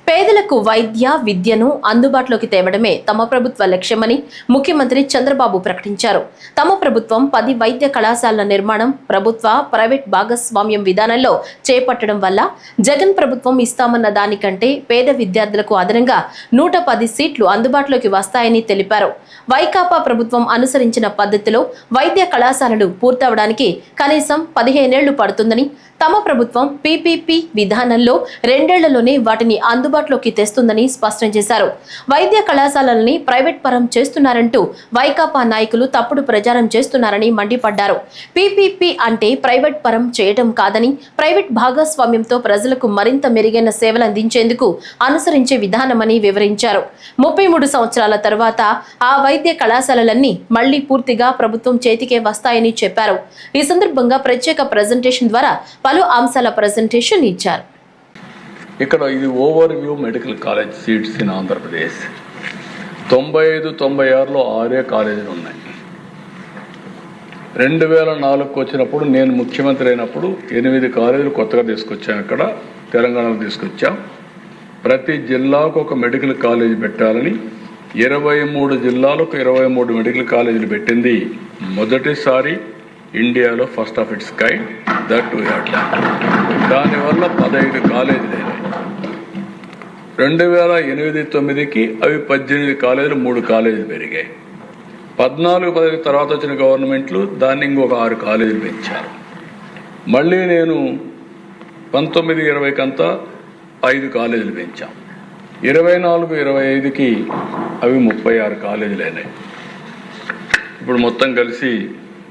పేదలకు వైద్య విద్యను అందుబాటులోకి తేవడమే తమ ప్రభుత్వ లక్ష్యమని ముఖ్యమంత్రి చంద్రబాబు ప్రకటించారు. తమ ప్రభుత్వం 10 వైద్య కళాశాలల నిర్మాణం ప్రభుత్వ ప్రైవేట్ భాగస్వామ్యం విధానంలో చేపట్టడం వల్ల జగన్ ప్రభుత్వం ఇస్తామన్న దానికంటే పేద విద్యార్థులకు అదనంగా 110 సీట్లు అందుబాటులోకి వస్తాయని తెలిపారు. వైకాపా ప్రభుత్వం అనుసరించిన పద్ధతిలో వైద్య కళాశాలలు పూర్తవడానికి కనీసం 15 ఏళ్లు పడుతుందని, తమ ప్రభుత్వం పీపీపీ విధానంలో 2 ఏళ్లలోనే వాటిని అందుబాటులోకి తెస్తుందని స్పష్టం చేశారు. వైద్య కళాశాలల్ని ప్రైవేట్ పరం చేస్తున్నారంటూ వైకాపా నాయకులు తప్పుడు ప్రచారం చేస్తున్నారని మండిపడ్డారు. పీపీపీ అంటే ప్రైవేట్ పరం చేయడం కాదని, ప్రైవేట్ భాగస్వామ్యంతో ప్రజలకు మరింత మెరుగైన సేవలు అందించేందుకు అనుసరించే విధానమని వివరించారు. 33 సంవత్సరాల తర్వాత ఆ వైద్య కళాశాలలన్నీ మళ్లీ పూర్తిగా ప్రభుత్వం చేతికే వస్తాయని చెప్పారు. ఈ సందర్భంగా ప్రత్యేక ప్రెజెంటేషన్ ద్వారా పలు అంశాల ప్రెజెంటేషన్ ఇచ్చారు. ఇక్కడ ఇది overview medical college seats in Andhra Pradesh. 95-96లో 6 కాలేజీలు ఉన్నాయి. 2004కు వచ్చినప్పుడు నేను ముఖ్యమంత్రి అయినప్పుడు 8 కాలేజీలు కొత్తగా తీసుకొచ్చాం. ఇక్కడ తెలంగాణలో తీసుకొచ్చాం. ప్రతి జిల్లాకు ఒక మెడికల్ కాలేజీ పెట్టాలని 23 జిల్లాలకు 23 మెడికల్ కాలేజీలు పెట్టింది మొదటిసారి ఇండియాలో, first of it's kind. That to had దానివల్ల 15 కాలేజీలు అయినాయి. 2008-9కి అవి 18 కాలేజీలు, 3 కాలేజీలు పెరిగాయి. 14-15 తర్వాత వచ్చిన గవర్నమెంట్లు దాన్ని ఇంకొక 6 కాలేజీలు పెంచారు. మళ్ళీ నేను 19-20కంతా 5 కాలేజీలు పెంచాం. 24-25కి అవి 36 కాలేజీలు అయినాయి. ఇప్పుడు మొత్తం కలిసి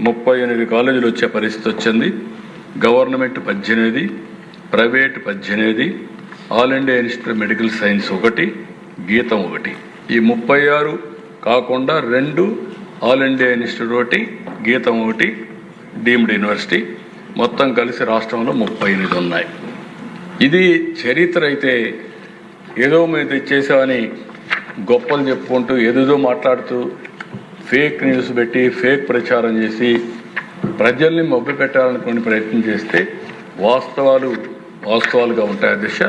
38 కాలేజీలు వచ్చే పరిస్థితి వచ్చింది. Government 18, private 18, all India institute medical science 1, గీతం 1. ఈ 36 కాకుండా 2 ఆల్ ఇండియా ఇన్స్టిట్యూట్ 1, గీతం 1 డీమ్డ్ యూనివర్సిటీ, మొత్తం కలిసి రాష్ట్రంలో 38 ఉన్నాయి. ఇది చరిత్ర అయితే ఏదో మేము తెచ్చేసామని గొప్పలు చెప్పుకుంటూ ఏదేదో మాట్లాడుతూ ఫేక్ న్యూస్ పెట్టి ఫేక్ ప్రచారం చేసి ప్రజల్ని మభ్య పెట్టాలనుకునే ప్రయత్నం చేస్తే వాస్తవాలుగా ఉంటాయి అధ్యక్ష.